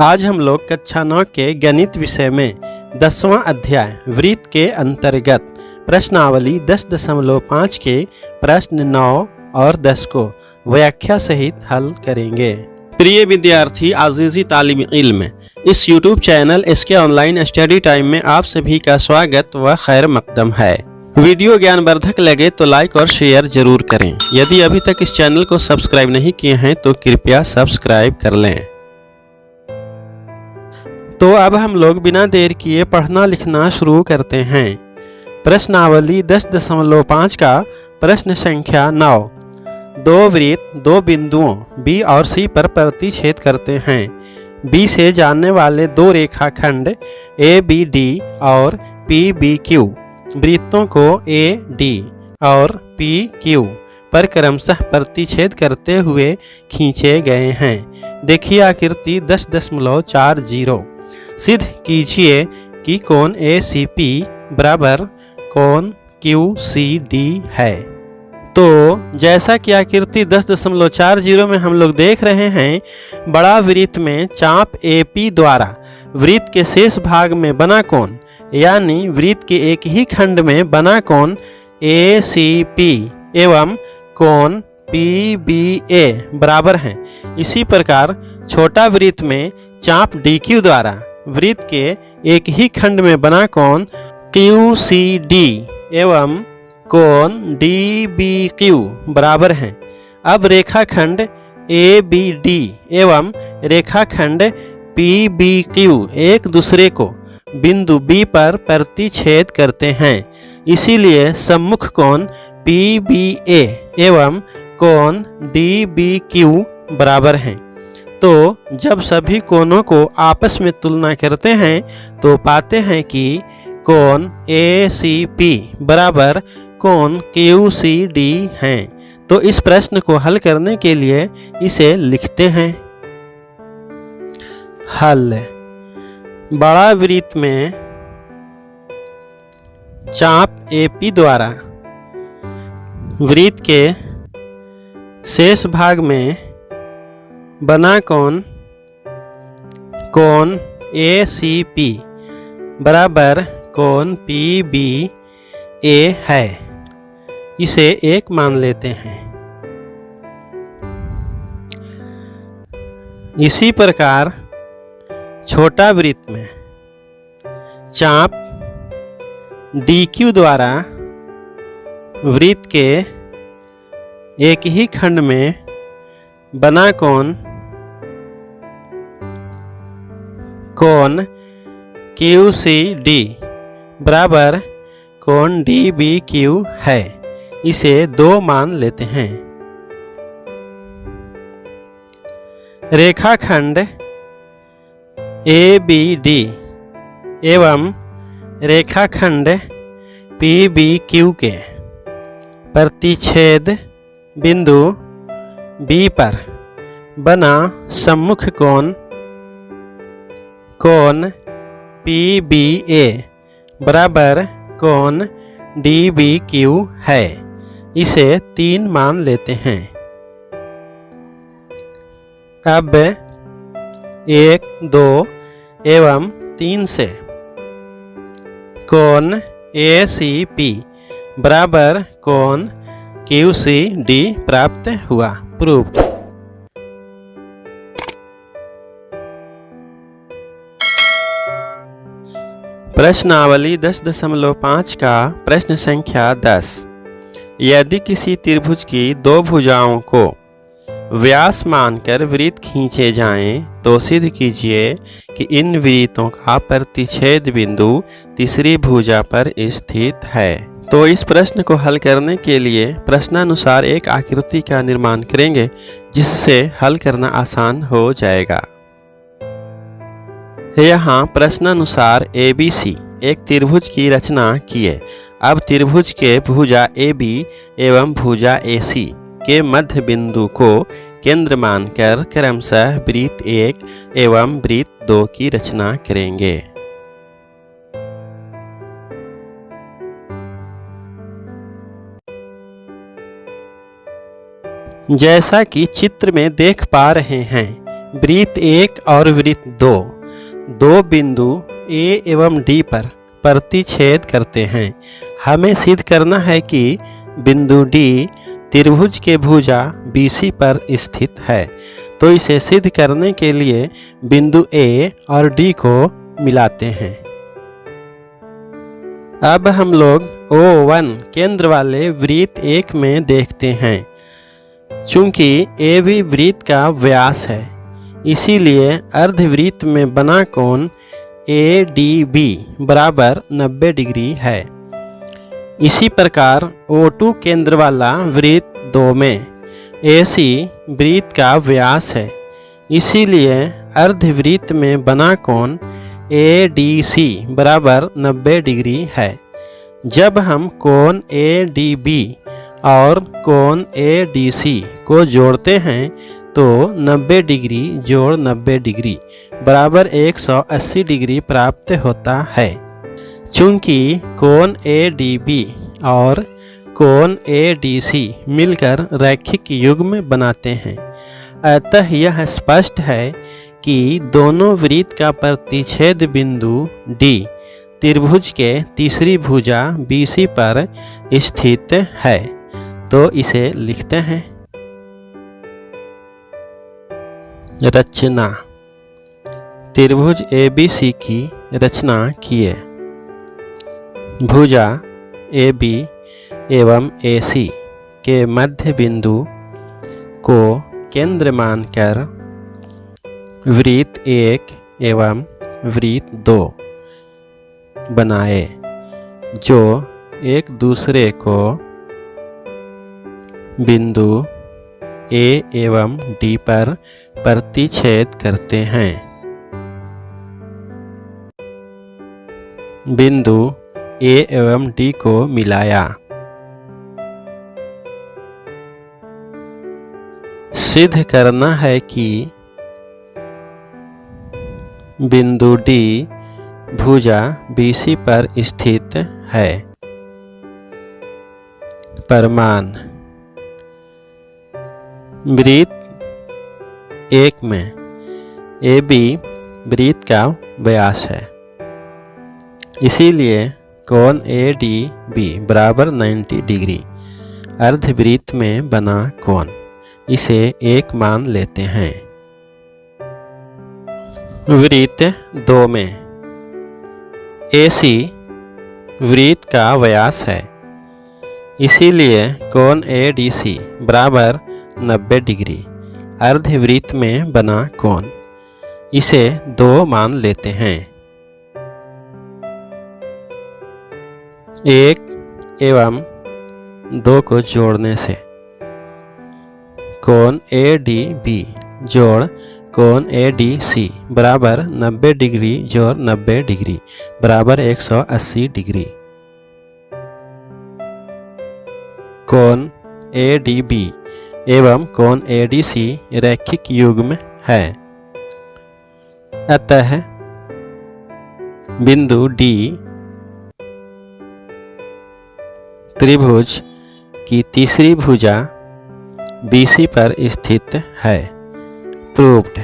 आज हम लोग कक्षा 9 के गणित विषय में 10वां अध्याय वृत्त के अंतर्गत प्रश्नावली 10.5 के प्रश्न 9 और 10 को व्याख्या सहित हल करेंगे। प्रिय विद्यार्थी अज़ीज़ी तालिब इल्म, इस YouTube चैनल इसके ऑनलाइन स्टडी टाइम में आप सभी का स्वागत व खैर मकदम है। वीडियो ज्ञानवर्धक लगे तो लाइक और शेयर जरूर करें। यदि अभी तक इस चैनल को सब्सक्राइब नहीं किए हैं तो कृपया सब्सक्राइब कर लें। तो अब हम लोग बिना देर किए पढ़ना लिखना शुरू करते हैं। प्रश्नावली 10.5 का प्रश्न संख्या 9। दो वृत्त दो बिंदुओं B और C पर प्रतिच्छेद करते हैं। B से जाने वाले दो रेखाखंड ABD और PBQ वृत्तों को AD और PQ पर क्रमशः प्रतिच्छेद करते हुए खींचे गए हैं। देखिए आकृति 10.40। सिद्ध कीजिए कि कोण ACP बराबर कोण QCD है। तो जैसा कि आकृति 10.40 में हम लोग देख रहे हैं, बड़ा वृत्त में चाप AP द्वारा वृत्त के शेष भाग में बना कोण यानी वृत्त के एक ही खंड में बना कोण ACP एवं कोण PBA बराबर हैं। इसी प्रकार छोटा वृत्त में चाप DQ द्वारा वृत्त के एक ही खंड में बना कोण QCD एवं कोण DBQ बराबर हैं। अब रेखाखंड ABD एवं रेखाखंड PBQ एक दूसरे को बिंदु B पर प्रतिच्छेद करते हैं। इसीलिए सम्मुख कोण PBA एवं कोण DBQ बराबर हैं। तो जब सभी कोणों को आपस में तुलना करते हैं तो पाते हैं कि कोण ACP बराबर कोण QCD हैं। तो इस प्रश्न को हल करने के लिए इसे लिखते हैं। हल। बड़ा वृत्त में चाप AP द्वारा वृत्त के शेष भाग में बना कोण ACP बराबर कोण PBA है। इसे एक मान लेते हैं। इसी प्रकार छोटा वृत्त में चाप DQ द्वारा वृत्त के एक ही खंड में बना कोण QCD बराबर कोण DBQ है। इसे दो मान लेते हैं। रेखाखंड ABD एवं रेखाखंड PBQ के प्रतिच्छेद बिंदु B पर बना सम्मुख कोण PBA बराबर कोण DBQ है। इसे 3 मान लेते हैं। अब 1, 2 एवं 3 से कोण ACP बराबर कोण QCD प्राप्त हुआ। प्रूफ। प्रश्नावली 10.5 का प्रश्न संख्या 10। यदि किसी त्रिभुज की दो भुजाओं को व्यास मानकर वृत्त खींचे जाएं तो सिद्ध कीजिए कि इन वृत्तों का प्रतिच्छेद बिंदु तीसरी भुजा पर स्थित है। तो इस प्रश्न को हल करने के लिए प्रश्नानुसार एक आकृति का निर्माण करेंगे, जिससे हल करना आसान हो जाएगा। यहाँ प्रश्नानुसार ABC एक त्रिभुज की रचना किए। अब त्रिभुज के भुजा AB एवं भुजा AC के मध्य बिंदु को केंद्र मानकर क्रमशः वृत्त 1 एवं वृत्त 2 की रचना करेंगे। जैसा कि चित्र में देख पा रहे हैं, वृत्त 1 और वृत्त 2 दो बिंदु A एवं D पर प्रतिच्छेद करते हैं। हमें सिद्ध करना है कि बिंदु D त्रिभुज के भुजा BC पर स्थित है। तो इसे सिद्ध करने के लिए बिंदु A और D को मिलाते हैं। अब हम लोग O1 केंद्र वाले वृत्त 1 में देखते हैं। चूंकि AB वृत्त का व्यास है, इसीलिए अर्धवृत्त में बना कोण ADB बराबर 90 डिग्री है। इसी प्रकार O2 केंद्र वाला वृत्त 2 में AC वृत्त का व्यास है, इसीलिए अर्धवृत्त में बना कोण ADC बराबर 90 डिग्री है। जब हम कोण ADB और कोण ADC को जोड़ते हैं तो 90 डिग्री जोड़ 90 डिग्री बराबर 180 डिग्री प्राप्त होता है। चूंकि कोण ADB और कोण ADC मिलकर रैखिक युग्म बनाते हैं, अतः यह स्पष्ट है कि दोनों वृत्त का प्रतिच्छेद बिंदु D त्रिभुज के तीसरी भुजा BC पर स्थित है। तो इसे लिखते हैं। रचना। त्रिभुज ABC की रचना किए। भुजा AB एवं AC के मध्य बिंदु को केंद्र मानकर वृत्त 1 एवं वृत्त 2 बनाए, जो एक दूसरे को बिंदु A एवं D पर प्रतिच्छेद करते हैं। बिंदु A एवं D को मिलाया। सिद्ध करना है कि बिंदु D भुजा BC पर स्थित है। प्रमाण। वृत्त 1 में AB वृत्त का व्यास है, इसीलिए कोण ADB बराबर 90 डिग्री अर्धवृत्त में बना कोण, इसे 1 मान लेते हैं। वृत्त 2 में AC वृत्त का व्यास है, इसीलिए कोण ADC बराबर 90 डिग्री अर्धवृत्त में बना कोण, इसे 2 मान लेते हैं। 1 एवं 2 को जोड़ने से कोण ADB जोड़ कोण ADC बराबर 90 डिग्री जोड़ 90 डिग्री बराबर 180 डिग्री। कोण ADB एवं कोण ADC रैखिक युग्म है, अतः बिंदु D त्रिभुज की तीसरी भुजा BC पर स्थित है। प्रूव्ड।